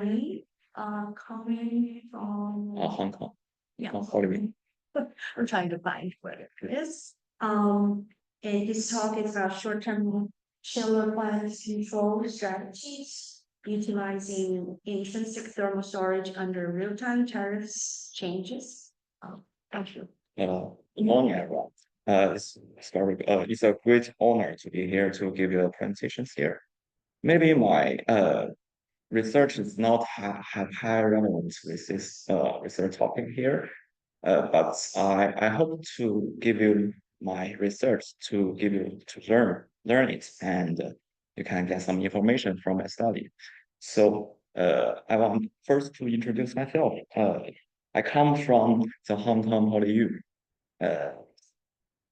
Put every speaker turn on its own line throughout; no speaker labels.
coming from
Hong Kong.
yeah,
Hollywood.
I'm trying to find where it is. And this talk is about short-term chiller plant control strategies, utilizing intrinsic thermal storage under real-time tariffs changes. Thank you.
Good morning, everyone. It's a great honor to be here to give you a presentation here. Maybe my research is not have high relevance with this research topic here, but I hope to give you my research to give you to learn it, and you can get some information from my study. So I want first to introduce myself. I come from the Hong Kong Poly. Uh,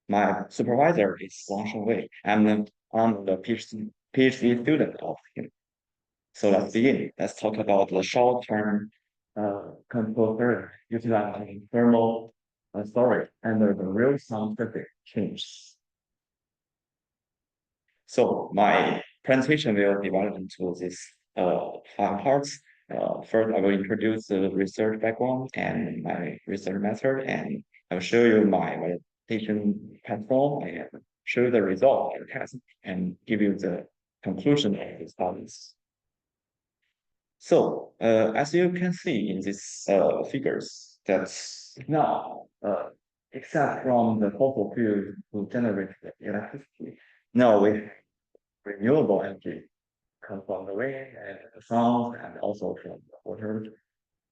my supervisor is Wang Wei. I'm the PhD student of him. So let's begin. Let's talk about the short-term control theory utilizing thermal storage under the real-time traffic change. So my presentation will divide into these five parts. First, I will introduce the research background and my research method, and I will show you my validation platform and show you the result of the test and give you the conclusion of the studies. So, as you can see in these figures, that now, except from the fossil fuel to generate the electricity, now we have renewable energy come from the wind and the sun and also from the water.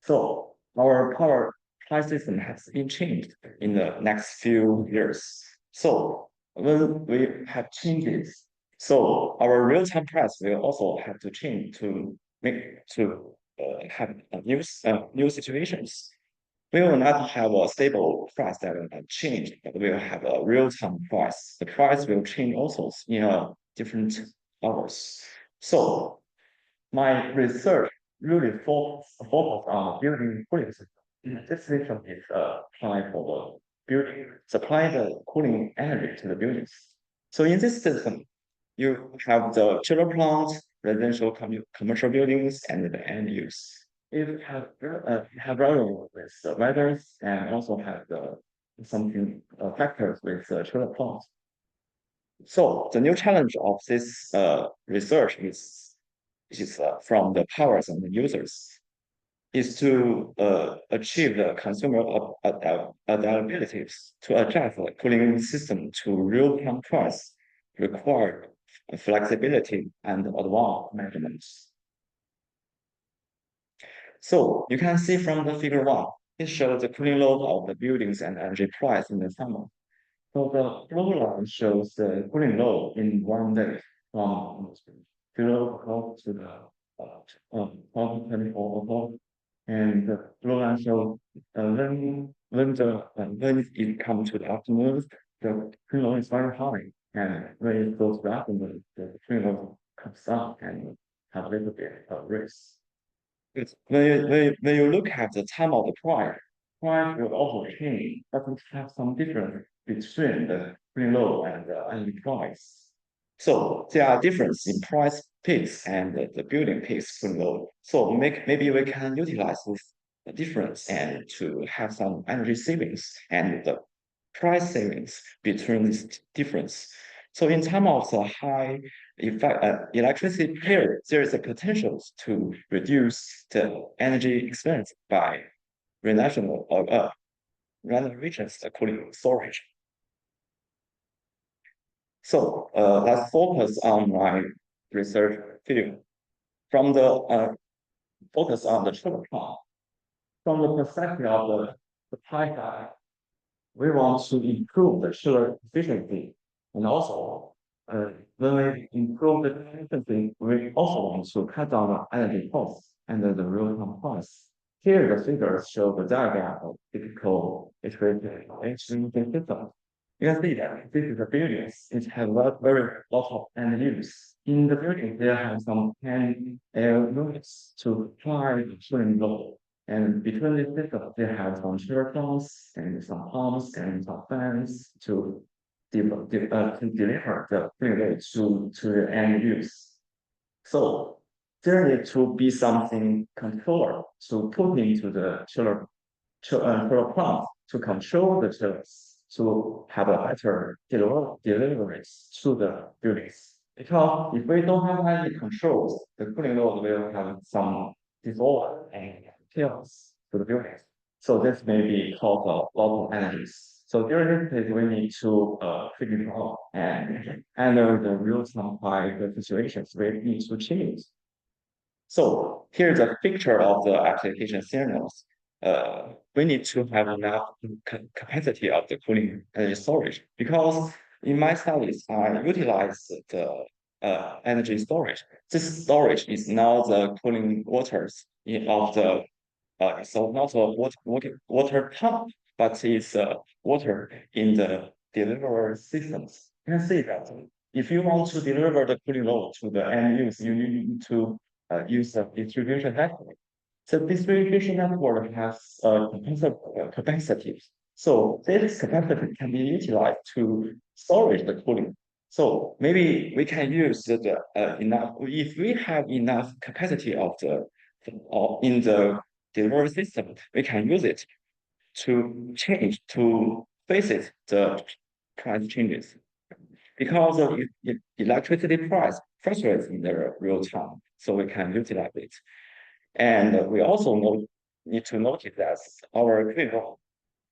So our power price system has been changed in the next few years. So when we have changes, so our real-time price will also have to change to make to have new situations. We will not have a stable price that will not change, but we will have a real-time price. The price will change also in different hours. So my research really focus on building cooling system. This system is applying for the building, supply the cooling energy to the buildings. So in this system, you have the chiller plants, residential commercial buildings, and the end use. It have relevance with the weather and also have the something factors with the chiller plants. So the new challenge of this research is from the powers and the users is to achieve the consumer adaptabilities to adjust the cooling system to real-time price required flexibility and advanced measurements. So you can see from the figure 1, it shows the cooling load of the buildings and energy price in the summer. So the blue line shows the cooling load in one day from 0 o'clock to the 24 o'clock, and the blue line shows when it comes to the afternoon, the cooling load is very high, and when it goes to the afternoon, the cooling load comes down and have a little bit of risk. It's when you look at the time of the price will also change, but we have some difference between the cooling load and the energy price. So there are difference in price peaks and the building peaks cooling load. So maybe we can utilize this difference and to have some energy savings and the price savings between this difference. So in terms of the high effect electricity period, there is a potential to reduce the energy expense by renational or renovations the cooling storage. So let's focus on my research field. From the focus on the chiller plant. From the perspective of the supply side, we want to improve the chiller efficiency, and also when we improve the efficiency, we also want to cut down the energy costs and the real-time price. Here, the figures show the diagram of typical HVAC system. You can see that this is a building. It has very lot of energy use. In the building, there have some 10 air units to apply the cooling load. And between these systems, they have some chiller pumps and some pumps and some fans to deliver the cooling load to the end use. So there needs to be something controller to put into the chiller plant to control the chillers to have a better deliveries to the buildings. Because if we don't have any controls, the cooling load will have some disorder and chaos to the buildings. So this may be cause a lot of energies. So during this case, we need to figure out and under the real-time by the situations we need to change. So here's a picture of the application scenarios. We need to have enough capacity of the cooling energy storage because in my studies, I utilize the energy storage. This storage is not the cooling waters of the so not a water pump, but it's water in the delivery systems. You can see that if you want to deliver the cooling load to the end use, you need to use a distribution network. So distribution network has capacity. So this capacity can be utilized to storage the cooling. So maybe we can use the enough if we have enough capacity of the in the delivery system, we can use it to change to face it the price changes because of electricity price fluctuates in the real time, so we can utilize it. And we also need to notice that our vehicle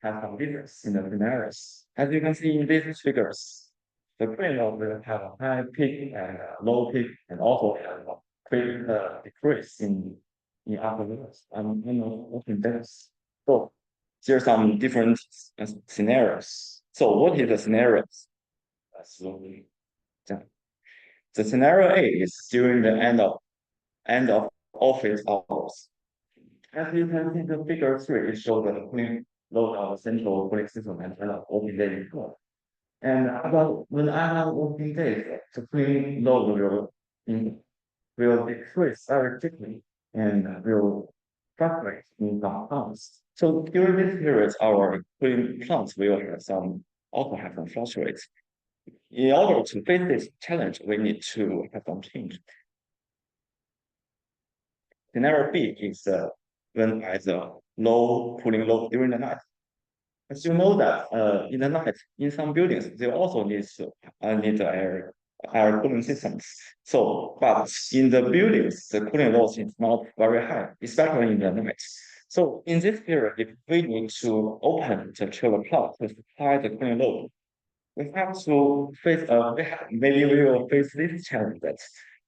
has some difference in the scenarios. As you can see in these figures, the cooling will have a high peak and a low peak, and also have a quick decrease in other years. Looking this. So there are some different scenarios. So what is the scenarios? Slowly. The scenario A is during the end of office hours. As you can see, the figure 3 it shows the cooling load of the central cooling system and of working day before. And about when I have working days, the cooling load will decrease very quickly and will fluctuate in some plants. So during this period, our cooling plants will have some also have some fluctuates. In order to face this challenge, we need to have some change. Scenario B is when has a low cooling load during the night. As you know that in the night, in some buildings, they also need air cooling systems. So, but in the buildings, the cooling load is not very high, especially in the night. So in this period, if we need to open the chiller plug to supply the cooling load, we have to face maybe we will face this challenge that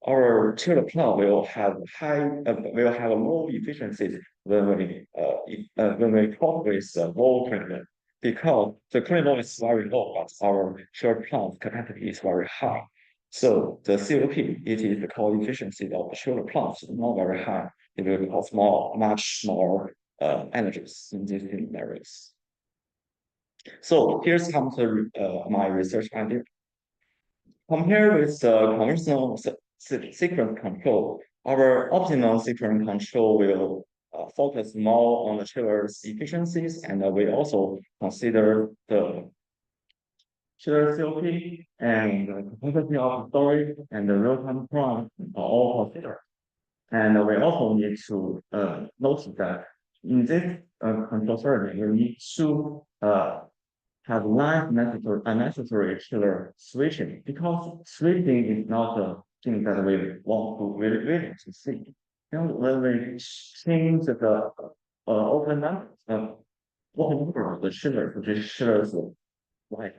our chiller plant will have a low efficiency when we talk with low current because the current load is very low, but our chiller plant capacity is very high. So the COP, it is the coefficient of the chiller plant is not very high. It will cost much more energies in these areas. So here's comes my research idea. Compared with the conventional sequence control, our optimal sequence control will focus more on the chiller's efficiencies, and we also consider the chiller COP and the capacity of storage and the real-time time are all considered. And we also need to note that in this control survey, we need to have less unnecessary chiller switching because switching is not a thing that we want to really to see. When we change the open number of the chillers, the chillers might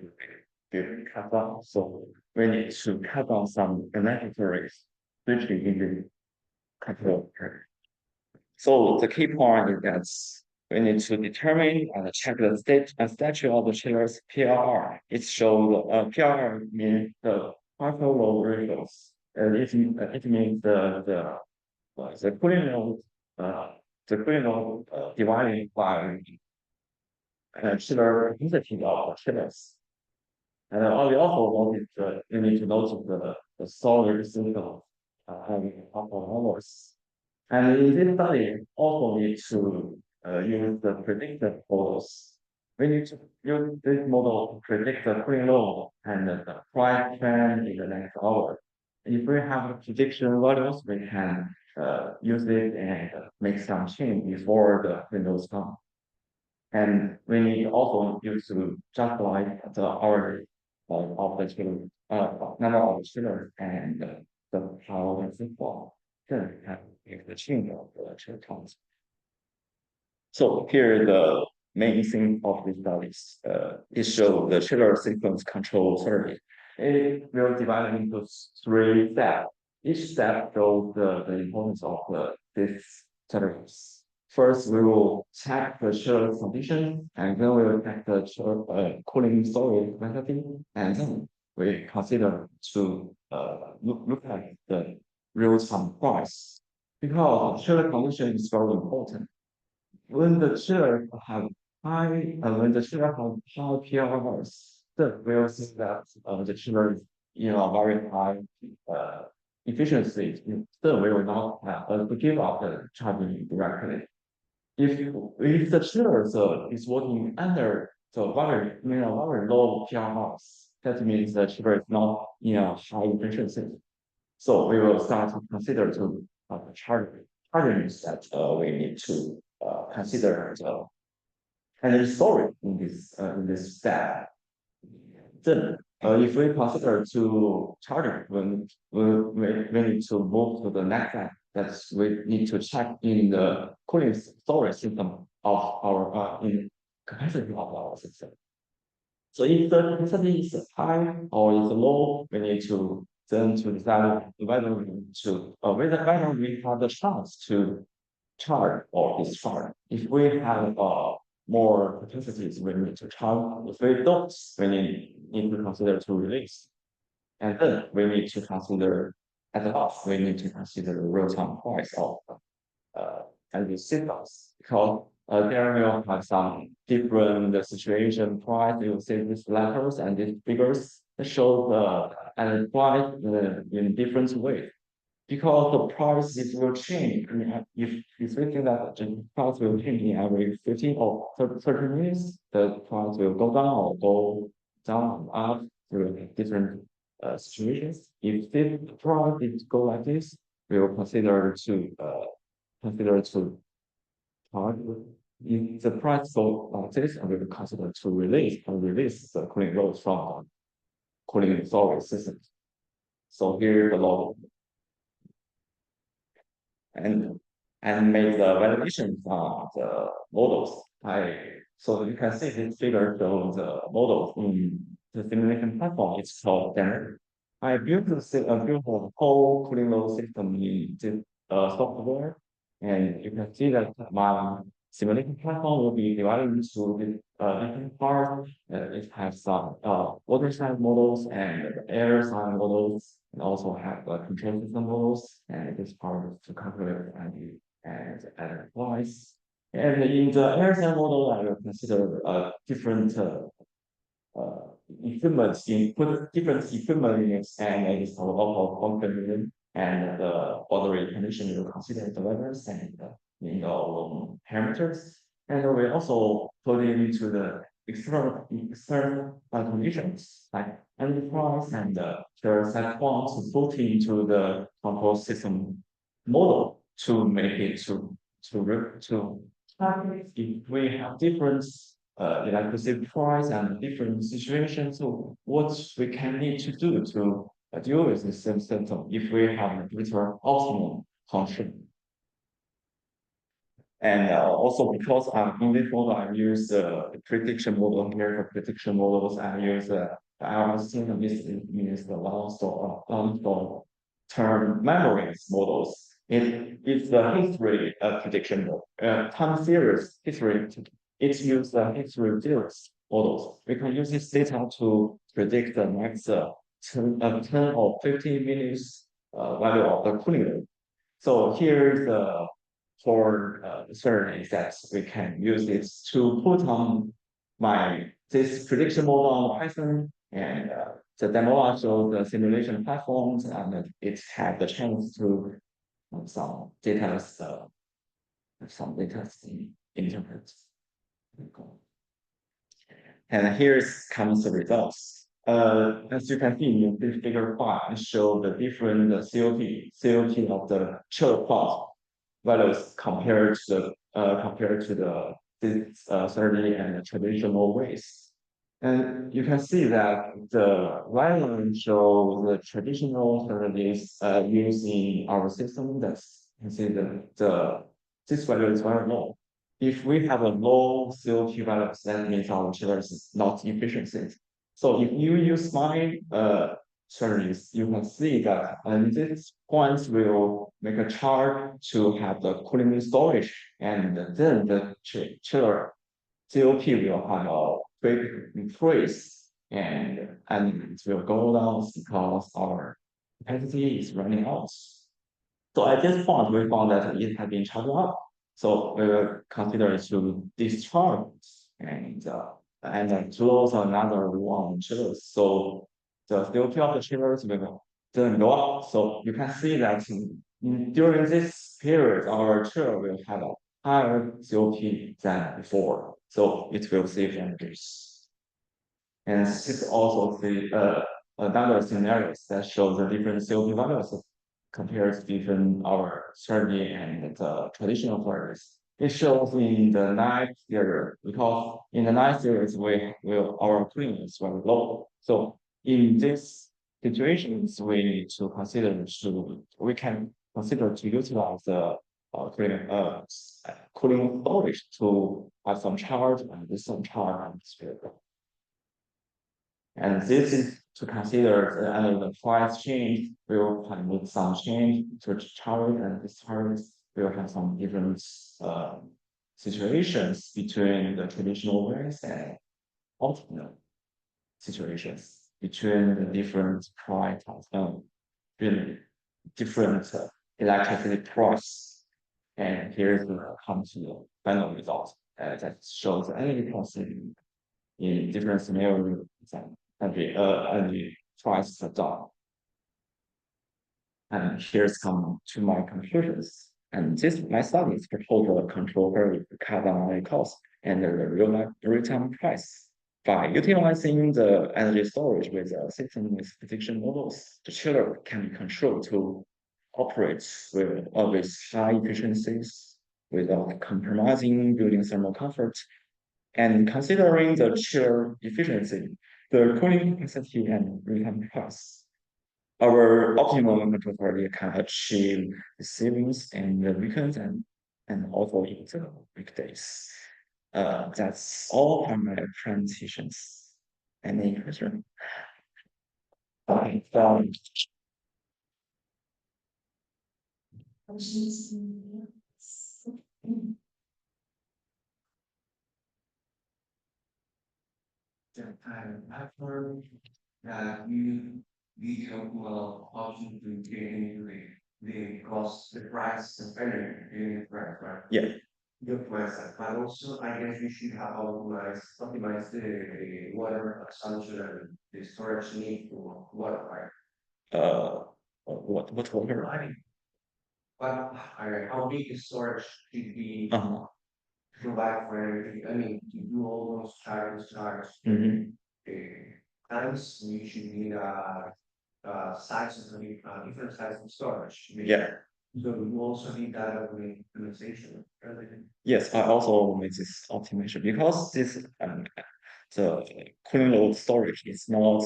be cut down. So we need to cut down some unnecessary switching in the control. So the key point is that we need to determine and check the stature of the chiller's PLR. It shows PLR means the partial load ratios. It means the cooling load divided by chiller intensity of the chillers. And we also wanted we need to note the solar signal having couple hours. And in this study, also need to use the predictive models. We need to use this model to predict the cooling load and the price trend in the next hour. If we have prediction values, we can use it and make some change before the Windows come. And we need also use to just like the hourly of the chiller, number of chillers and the power and so forth. Then have the change of the chiller counts. So here the main thing of this studies is show the chiller sequence control circuit. It will divide into 3 steps. Each step shows the importance of this chillers. First, we will check the chiller condition, and then we will check the chiller cooling storage capacity, and then we consider to look at the real-time price, because chiller condition is very important. When the chiller have when the chiller have high PRRs, then we'll see that the chiller is very high efficiency. Then we will not have to give up the charging directly. If the chiller is working under the very low PRRs, that means the chiller is not high efficiency. So we will start to consider to charging that we need to consider the energy storage in this step. Then, if we consider to charge when we need to move to the next step, that we need to check in the cooling storage system of our in capacity of our system. So if the capacity is high or is low, we need to then to decide whether we have the chance to charge or discharge. If we have more capacities, we need to charge. If we don't, we need to consider to release. And then we need to consider at the last, we need to consider the real-time price of energy signals, because there will have some different situation price. You will see these letters and these figures that show the energy price in different ways. Because the prices will change. If we think that the price will change in every 15 or 30 minutes, the price will go down or go down up through different situations. If the price is go like this, we will consider to charge. If the price go like this, we will consider to release the cooling load from cooling storage system. So here the law and make the validation of the models. So you can see this figure shows the models in the simulation platform. It's called Standard. I built a whole cooling load system in this software, and you can see that my simulation platform will be divided into different parts. It has some water side models and air side models, and also have control system models, and this part to calculate and price. And in the air side model, I will consider different equipment input, different equipment units, and it's a lot of function unit, and the boundary condition will consider the levels and parameters, and we also put it into the external conditions like energy price and the set point to put into the control system model to make it to if we have different electricity price and different situations, so what we can need to do to deal with the same system if we have a greater optimum function. And also because I'm in this model, I use the prediction model here. For prediction models, I use system is the long-term memories models. It's the history prediction model. Time series history. It's used the history series models. We can use this data to predict the next 10 or 15 minutes value of the cooling load. So here's the for certain is that we can use it to put on this prediction model on Python, and the demo shows the simulation platforms, and it had the chance to some data interpret. And here comes the results. As you can see in this figure 5, it shows the different COP of the chiller plot values compared to the this 30 and the traditional ways. And you can see that the right line shows the traditional 30s used in our system. That's you can see the this value is very low. If we have a low COP value, that means our chiller is not efficient. So if you use my service, you can see that these points will make a chart to have the cooling storage, and then the chiller COP will have a big increase, and it will go down because our capacity is running out. So at this point, we found that it had been charged up. So we will consider to discharge and then close another one chillers. So the COP of the chillers will then go up. So you can see that during this period, our chiller will have a higher COP than before. So it will save energy. And this is also the another scenarios that show the different COP values compared to different our strategy and the traditional players. It shows in the night area because in the night series we will our clean is very low. So in these situations we need to consider we can consider to utilize the cooling storage to have some charge and some charge on the sphere. And this is to consider the price change will make some change to charge and discharge will have some different situations between the traditional ways and alternate situations between the different price really different electricity price. And here's the come to the final result that shows energy cost in different scenarios and the price per dollar. And here's come to my conclusions. And this my studies propose a control very cut down on cost and the real-time price. By utilizing the energy storage with a system with prediction models, the chiller can be controlled to operate with high efficiencies without compromising building thermal comfort. And considering the chiller efficiency, the cooling capacity and real-time price, our optimum control area can achieve the savings in the weekends and also in the weekdays. That's all from my presentations. Any question? Okay,
I've heard that you talk about option to get into the cost, the price of energy, right?
yeah.
Good question. But also, I guess you should have optimize the water consumption and the storage need for water, right?
What water?
Right. But how big the storage should be
Uh-huh.
provide for energy? I mean, to do all those charges,
Mhm.
times you should need sizes of different sizes of storage.
Yeah.
So you also need that optimization.
Yes, I also make this optimization because this the cooling load storage is not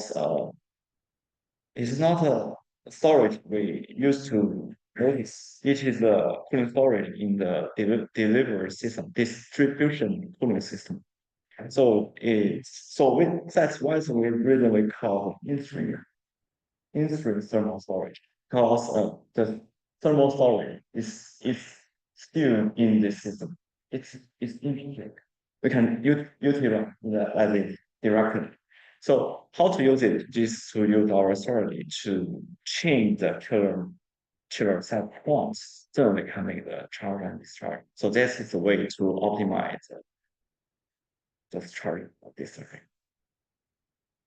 a storage we used to notice. It is a cooling storage in the delivery system, distribution cooling system. That's why we really call in-stream thermal storage because the thermal storage is still in the system. It's intrinsic. We can utilize it directly. So how to use it? Just to use our strategy to change the chiller set points. Then we can make the charge and discharge. So this is the way to optimize the charge of this thing.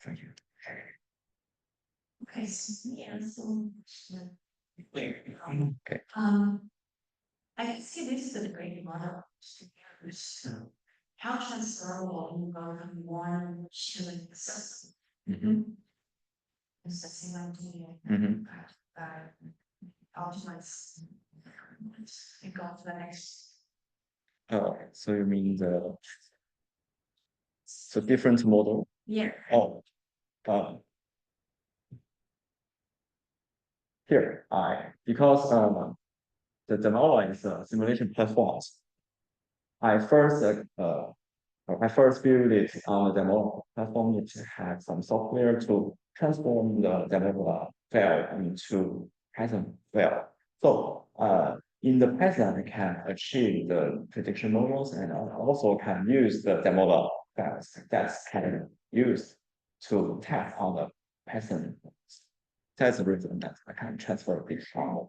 Thank you.
Okay, so yeah, so
Okay.
I can see this is a great model. So how transferable you go from one chilling system
Mhm.
It's the same idea.
Mhm.
Optimize. And go to the next.
So you mean the different model?
Yeah.
Oh, here, because the model is a simulation platform. I first I first built it on the demo platform. It had some software to transform the demo file into Python file. So in the Python, I can achieve the prediction models and also can use the demo files that's kind of used to test on the Python. That's the reason that I can transfer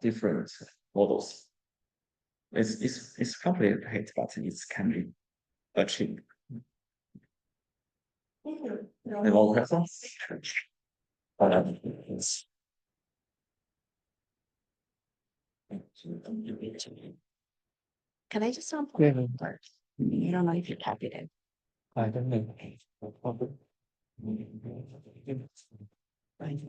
different models. It's complicated, but it can be achieved.
Thank you.
Any more questions?
Can I just unplug
Yeah.
it first? You don't know if you copied it.
I don't know.
Right.